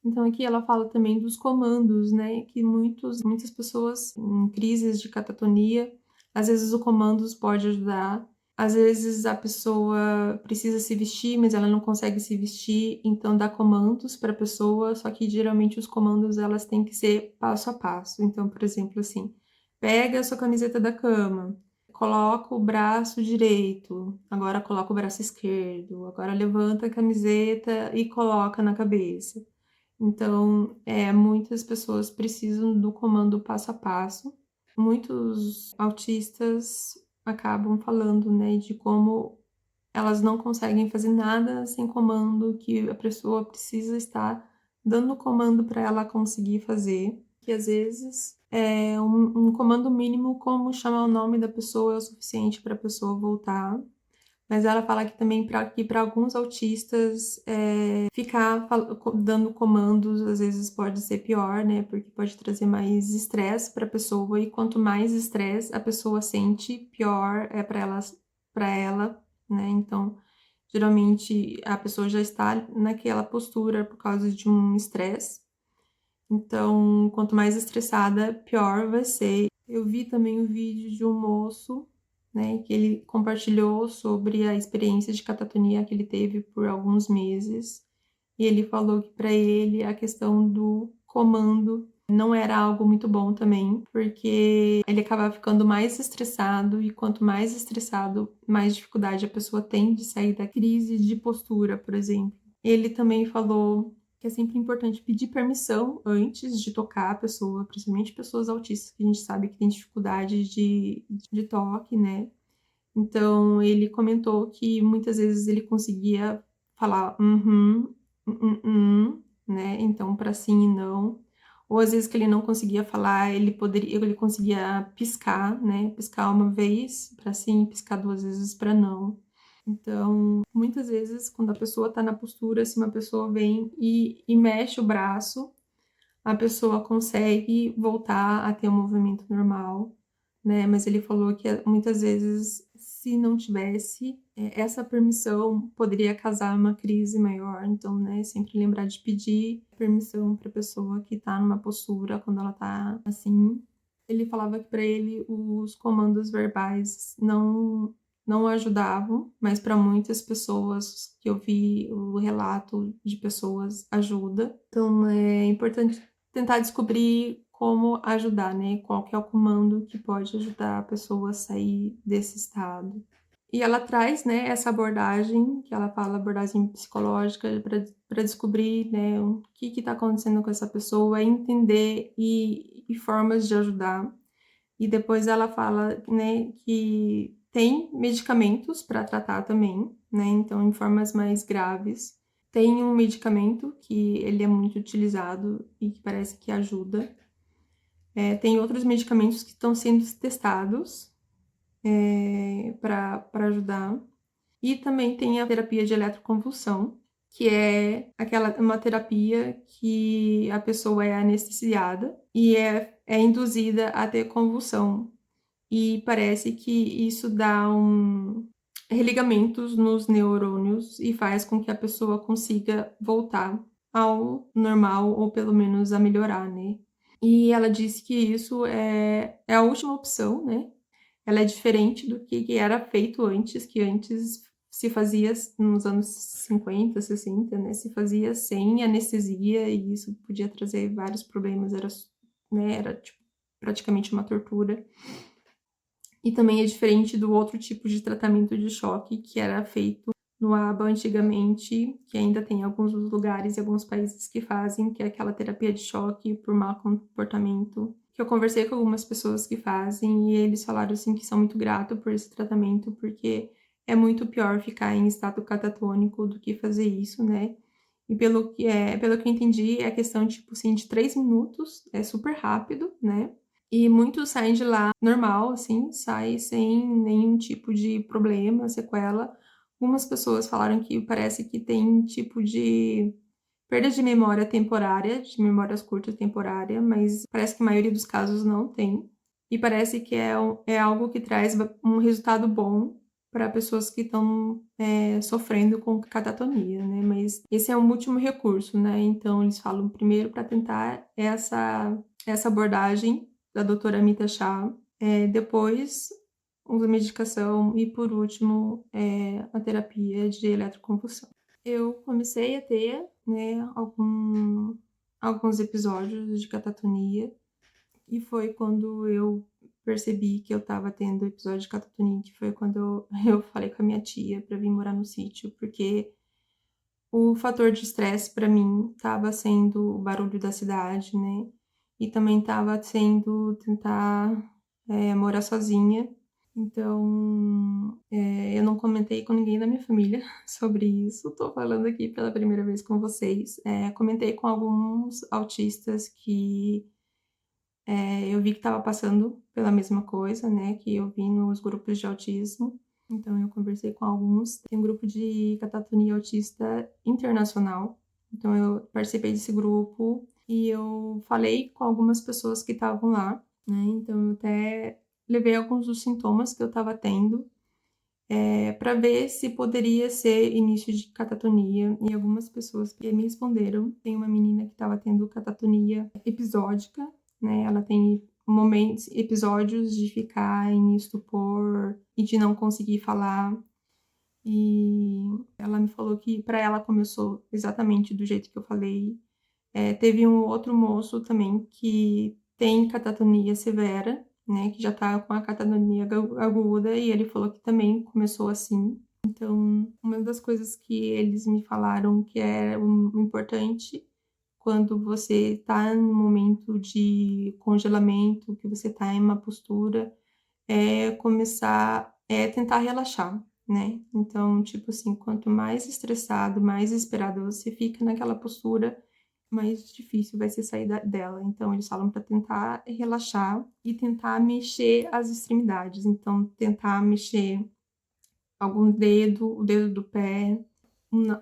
Então aqui ela fala também dos comandos, né, que muitas pessoas em crises de catatonia, às vezes o comandos pode ajudar, às vezes a pessoa precisa se vestir, mas ela não consegue se vestir, então dá comandos para a pessoa, só que geralmente os comandos elas têm que ser passo a passo. Então, por exemplo, assim, pega a sua camiseta da cama, coloca o braço direito, agora coloca o braço esquerdo, agora levanta a camiseta e coloca na cabeça. Então, muitas pessoas precisam do comando passo a passo. Muitos autistas acabam falando, né, de como elas não conseguem fazer nada sem comando, que a pessoa precisa estar dando comando para ela conseguir fazer. Que às vezes um comando mínimo, como chamar o nome da pessoa, é o suficiente para a pessoa voltar. Mas ela fala que também para alguns autistas ficar dando comandos às vezes pode ser pior, né? Porque pode trazer mais estresse para a pessoa e quanto mais estresse a pessoa sente, pior é para ela, né? Então, geralmente a pessoa já está naquela postura por causa de um estresse. Então, quanto mais estressada, pior vai ser. Eu vi também o vídeo de um moço, né, que ele compartilhou sobre a experiência de catatonia que ele teve por alguns meses. E ele falou que para ele a questão do comando não era algo muito bom também, porque ele acabava ficando mais estressado e quanto mais estressado, mais dificuldade a pessoa tem de sair da crise de postura, por exemplo. Ele também falou que é sempre importante pedir permissão antes de tocar a pessoa, principalmente pessoas autistas, que a gente sabe que tem dificuldade de toque, né? Então, ele comentou que muitas vezes ele conseguia falar né? Então, para sim e não. Ou às vezes que ele não conseguia falar, ele conseguia piscar, né? Piscar uma vez para sim, piscar duas vezes para não. Então, muitas vezes, quando a pessoa está na postura, se uma pessoa vem e mexe o braço, a pessoa consegue voltar a ter um movimento normal, né? Mas ele falou que muitas vezes, se não tivesse essa permissão, poderia causar uma crise maior. Então, né, sempre lembrar de pedir permissão para a pessoa que está numa postura quando ela está assim. Ele falava que para ele os comandos verbais não ajudavam, mas para muitas pessoas que eu vi o relato de pessoas ajuda. Então é importante tentar descobrir como ajudar, né? Qual que é o comando que pode ajudar a pessoa a sair desse estado. E ela traz, né, essa abordagem, que ela fala abordagem psicológica, para descobrir, né, o que está acontecendo com essa pessoa, entender e formas de ajudar. E depois ela fala, né, que tem medicamentos para tratar também, né? Então, em formas mais graves. Tem um medicamento que ele é muito utilizado e que parece que ajuda. Tem outros medicamentos que estão sendo testados para ajudar. E também tem a terapia de eletroconvulsão, que é uma terapia que a pessoa é anestesiada e é induzida a ter convulsão. E parece que isso dá religamentos nos neurônios e faz com que a pessoa consiga voltar ao normal ou pelo menos a melhorar, né? E ela disse que isso é a última opção, né? Ela é diferente do que era feito antes, que antes se fazia nos anos 50, 60, né? Se fazia sem anestesia e isso podia trazer vários problemas, era tipo, praticamente uma tortura. E também é diferente do outro tipo de tratamento de choque que era feito no ABA antigamente, que ainda tem alguns lugares e alguns países que fazem, que é aquela terapia de choque por mau comportamento. Que eu conversei com algumas pessoas que fazem e eles falaram assim que são muito gratos por esse tratamento, porque é muito pior ficar em estado catatônico do que fazer isso, né? E pelo que eu entendi, é questão tipo assim de 3 minutos, é super rápido, né? E muitos saem de lá normal, assim, sai sem nenhum tipo de problema, sequela. Algumas pessoas falaram que parece que tem tipo de perda de memória temporária, de memórias curtas temporária, mas parece que a maioria dos casos não tem. E parece que é algo que traz um resultado bom para pessoas que estão sofrendo com catatonia, né? Mas esse é um último recurso, né? Então eles falam primeiro para tentar essa abordagem da doutora Amita Shah, depois usa medicação e, por último, a terapia de eletroconvulsão. Eu comecei a ter, né, alguns episódios de catatonia e foi quando eu percebi que eu estava tendo episódio de catatonia, que foi quando eu falei com a minha tia para vir morar no sítio, porque o fator de estresse para mim estava sendo o barulho da cidade, né? E também estava sendo tentar morar sozinha. Então, eu não comentei com ninguém da minha família sobre isso. Tô falando aqui pela primeira vez com vocês. Comentei com alguns autistas que eu vi que estava passando pela mesma coisa, né? Que eu vi nos grupos de autismo. Então, eu conversei com alguns. Tem um grupo de catatonia autista internacional. Então, eu participei desse grupo e eu falei com algumas pessoas que estavam lá, né? Então, eu até levei alguns dos sintomas que eu estava tendo para ver se poderia ser início de catatonia. E algumas pessoas que me responderam. Tem uma menina que estava tendo catatonia episódica, né? Ela tem momentos, episódios de ficar em estupor e de não conseguir falar. E ela me falou que para ela começou exatamente do jeito que eu falei. Teve um outro moço também que tem catatonia severa, né, que já tá com a catatonia aguda, e ele falou que também começou assim. Então, uma das coisas que eles me falaram que é importante quando você está no momento de congelamento, que você está em uma postura, tentar relaxar, né? Então, tipo assim, quanto mais estressado, mais esperado você fica naquela postura, mais difícil vai ser sair dela. Então, eles falam para tentar relaxar e tentar mexer as extremidades. Então, tentar mexer algum dedo, o dedo do pé,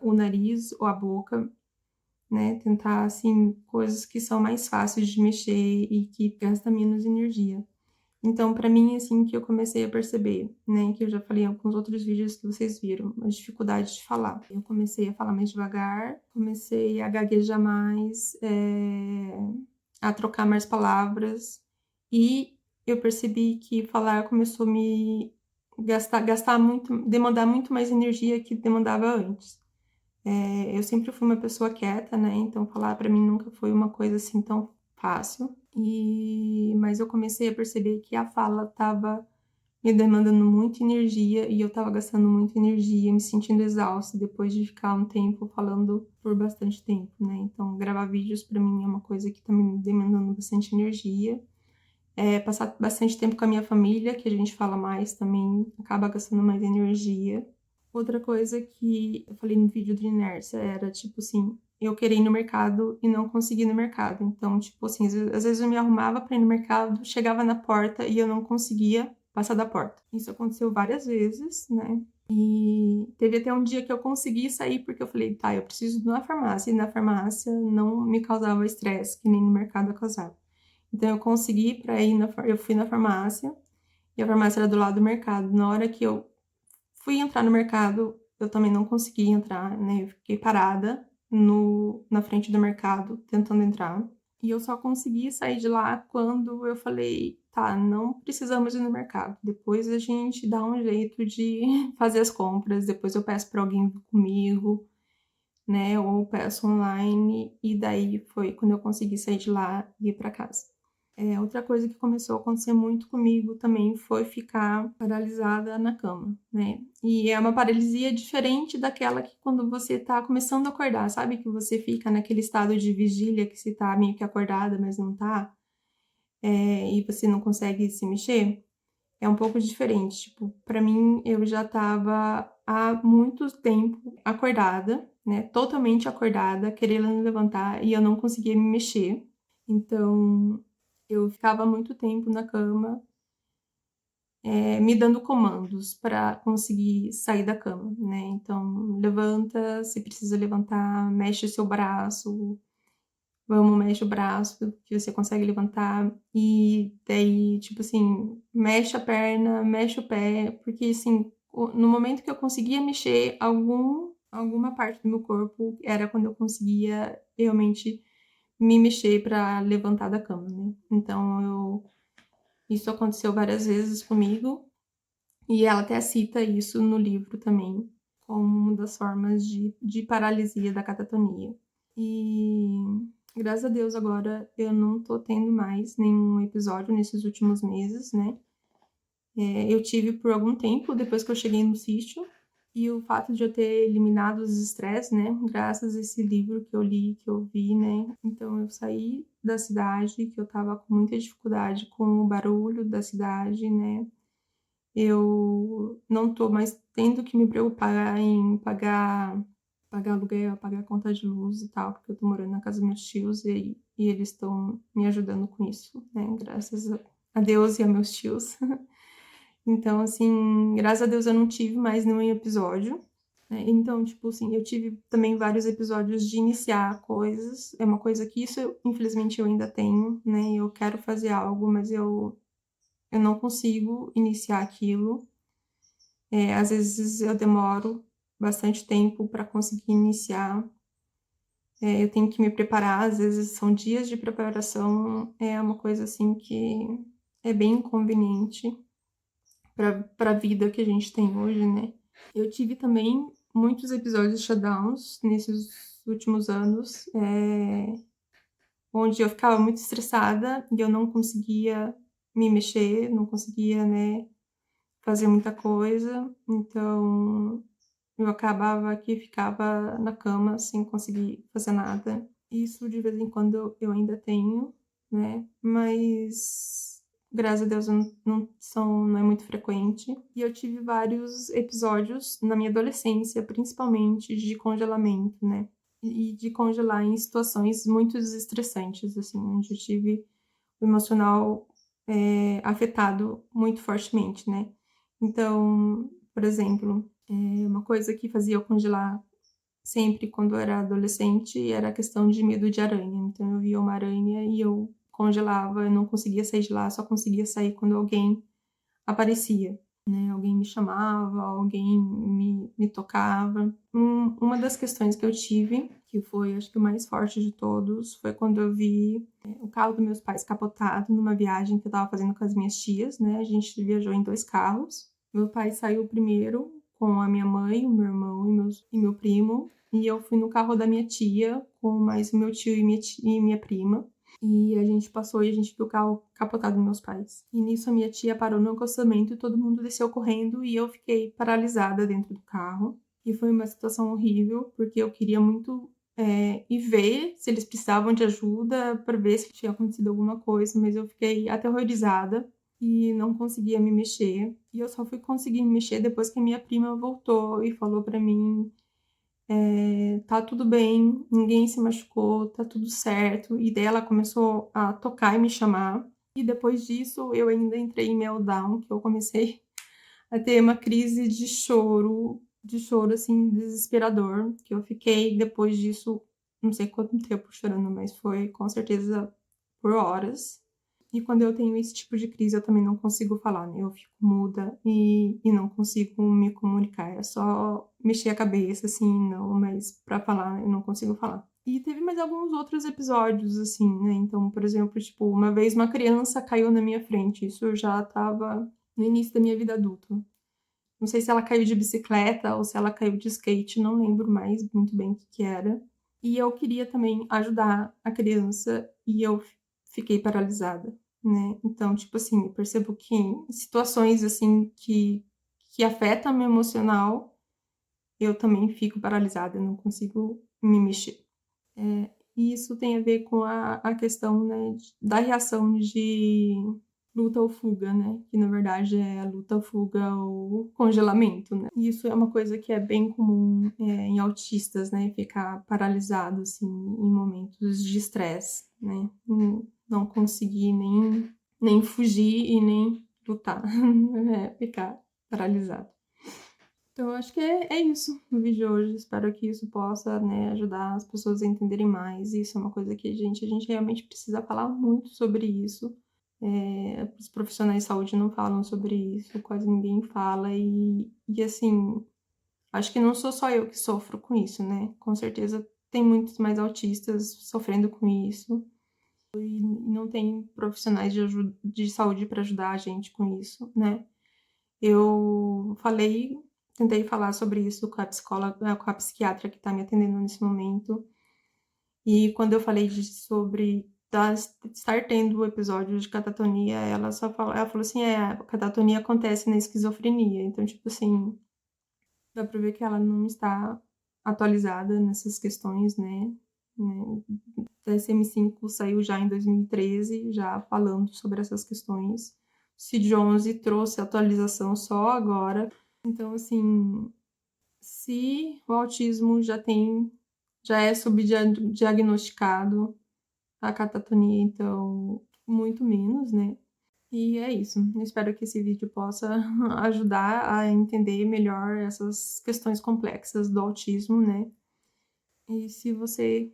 o nariz ou a boca, né? Tentar, assim, coisas que são mais fáceis de mexer e que gastam menos energia. Então, para mim, assim, que eu comecei a perceber, né, que eu já falei em alguns outros vídeos que vocês viram, a dificuldade de falar. Eu comecei a falar mais devagar, comecei a gaguejar mais, a trocar mais palavras, e eu percebi que falar começou a me gastar muito, demandar muito mais energia que demandava antes. Eu sempre fui uma pessoa quieta, né, então falar para mim nunca foi uma coisa assim tão fácil. Mas eu comecei a perceber que a fala estava me demandando muita energia e eu estava gastando muita energia, me sentindo exausta depois de ficar um tempo falando por bastante tempo, né? Então, gravar vídeos para mim é uma coisa que está me demandando bastante energia. Passar bastante tempo com a minha família, que a gente fala mais também, acaba gastando mais energia. Outra coisa que eu falei no vídeo de inércia era, tipo assim, eu queria ir no mercado e não conseguia ir no mercado. Então, tipo assim, às vezes eu me arrumava para ir no mercado, chegava na porta e eu não conseguia passar da porta. Isso aconteceu várias vezes, né? E teve até um dia que eu consegui sair porque eu falei, tá, eu preciso ir na farmácia. E na farmácia não me causava estresse, que nem no mercado causava. Então eu consegui para ir eu fui na farmácia, e a farmácia era do lado do mercado. Na hora que eu fui entrar no mercado, eu também não consegui entrar, né? Eu fiquei parada na frente do mercado tentando entrar. E eu só consegui sair de lá quando eu falei, tá, não precisamos ir no mercado. Depois a gente dá um jeito de fazer as compras, depois eu peço para alguém vir comigo, né? Ou peço online, e daí foi quando eu consegui sair de lá e ir para casa. Outra coisa que começou a acontecer muito comigo também foi ficar paralisada na cama, né? E é uma paralisia diferente daquela que quando você tá começando a acordar, sabe? Que você fica naquele estado de vigília que você tá meio que acordada, mas não tá, e você não consegue se mexer. É um pouco diferente. Tipo, pra mim, eu já tava há muito tempo acordada, né? Totalmente acordada, querendo levantar e eu não conseguia me mexer. Então, eu ficava muito tempo na cama, me dando comandos para conseguir sair da cama, né? Então, levanta, se precisa levantar, mexe o seu braço, vamos, mexe o braço que você consegue levantar, e daí, tipo assim, mexe a perna, mexe o pé, porque assim, no momento que eu conseguia mexer alguma parte do meu corpo, era quando eu conseguia realmente me mexer para levantar da cama, né? Então, isso aconteceu várias vezes comigo, e ela até cita isso no livro também, como uma das formas de paralisia da catatonia. E graças a Deus agora eu não tô tendo mais nenhum episódio nesses últimos meses, né? Eu tive por algum tempo depois que eu cheguei no sítio, e o fato de eu ter eliminado os estresses, né? Graças a esse livro que eu li, que eu vi, né? Então eu saí da cidade, que eu tava com muita dificuldade com o barulho da cidade, né? Eu não tô mais tendo que me preocupar em pagar aluguel, pagar conta de luz e tal, porque eu tô morando na casa dos meus tios, e eles estão me ajudando com isso, né? Graças a Deus e a meus tios. Então, assim, graças a Deus eu não tive mais nenhum episódio, né? Então, tipo assim, eu tive também vários episódios de iniciar coisas. É uma coisa que isso, infelizmente, eu ainda tenho, né? Eu quero fazer algo, mas eu não consigo iniciar aquilo. Às vezes eu demoro bastante tempo para conseguir iniciar. Eu tenho que me preparar, às vezes são dias de preparação. É uma coisa assim que é bem inconveniente para a vida que a gente tem hoje, né? Eu tive também muitos episódios de shutdowns nesses últimos anos, onde eu ficava muito estressada e eu não conseguia me mexer, não conseguia, né, fazer muita coisa. Então, eu acabava que ficava na cama sem conseguir fazer nada. Isso de vez em quando eu ainda tenho, né? Mas graças a Deus não é muito frequente. E eu tive vários episódios na minha adolescência, principalmente de congelamento, né? E de congelar em situações muito estressantes, assim, onde eu tive o emocional afetado muito fortemente, né? Então, por exemplo, uma coisa que fazia eu congelar sempre quando eu era adolescente era a questão de medo de aranha. Então, eu via uma aranha e eu congelava, eu não conseguia sair de lá, só conseguia sair quando alguém aparecia, né? Alguém me chamava, alguém me tocava. Uma das questões que eu tive, que foi, acho que o mais forte de todos, foi quando eu vi o carro dos meus pais capotado numa viagem que eu estava fazendo com as minhas tias, né? A gente viajou em 2 carros. Meu pai saiu primeiro com a minha mãe, o meu irmão e meu primo, e eu fui no carro da minha tia com mais o meu tio e minha prima. E a gente passou e a gente viu o carro capotado dos meus pais. E nisso a minha tia parou no acostamento e todo mundo desceu correndo e eu fiquei paralisada dentro do carro. E foi uma situação horrível, porque eu queria muito ir ver se eles precisavam de ajuda para ver se tinha acontecido alguma coisa, mas eu fiquei aterrorizada e não conseguia me mexer. E eu só fui conseguir me mexer depois que a minha prima voltou e falou para mim: tá tudo bem, ninguém se machucou, tá tudo certo. E daí ela começou a tocar e me chamar. E depois disso, eu ainda entrei em meltdown, que eu comecei a ter uma crise de choro, assim, desesperador, que eu fiquei, depois disso, não sei quanto tempo chorando, mas foi, com certeza, por horas. E quando eu tenho esse tipo de crise, eu também não consigo falar, né? Eu fico muda e não consigo me comunicar. É só mexer a cabeça, assim, não, mas pra falar, eu não consigo falar. E teve mais alguns outros episódios, assim, né? Então, por exemplo, tipo, uma vez uma criança caiu na minha frente. Isso eu já tava no início da minha vida adulta. Não sei se ela caiu de bicicleta ou se ela caiu de skate, não lembro mais muito bem o que era. E eu queria também ajudar a criança e eu fiquei paralisada, né? Então, tipo assim, eu percebo que em situações assim que afetam o meu emocional, eu também fico paralisada, eu não consigo me mexer. E isso tem a ver com a questão, né, da reação de luta ou fuga, né? Que na verdade é a luta, fuga ou congelamento, né? E isso é uma coisa que é bem comum em autistas, né? Ficar paralisado, assim, em momentos de estresse, né? Não conseguir nem fugir e nem lutar, ficar paralisado. Então, eu acho que é isso no vídeo de hoje. Espero que isso possa, né, ajudar as pessoas a entenderem mais. Isso é uma coisa que a gente realmente precisa falar muito sobre isso. Os profissionais de saúde não falam sobre isso, quase ninguém fala. E assim, acho que não sou só eu que sofro com isso, né? Com certeza tem muitos mais autistas sofrendo com isso. E não tem profissionais de saúde para ajudar a gente com isso, né? Eu tentei falar sobre isso com a psicóloga, com a psiquiatra que está me atendendo nesse momento. E quando eu falei sobre estar tendo o episódio de catatonia, ela falou assim, a catatonia acontece na esquizofrenia. Então, tipo assim, dá pra ver que ela não está atualizada nessas questões, né? O DSM-5 saiu já em 2013, já falando sobre essas questões. O CID-11 trouxe atualização só agora. Então, assim, se o autismo já é subdiagnosticado, a catatonia, então, muito menos, né? E é isso. Eu espero que esse vídeo possa ajudar a entender melhor essas questões complexas do autismo, né? E se você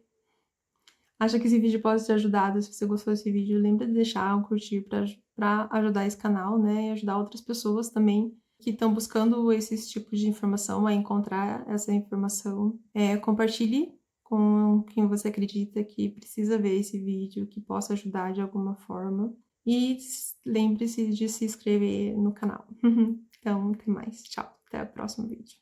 acha que esse vídeo pode ter ajudado, se você gostou desse vídeo, lembra de deixar um curtir para ajudar esse canal, né? E ajudar outras pessoas também que estão buscando esses tipos de informação, a encontrar essa informação. Compartilhe com quem você acredita que precisa ver esse vídeo, que possa ajudar de alguma forma. E lembre-se de se inscrever no canal. Então, até mais. Tchau. Até o próximo vídeo.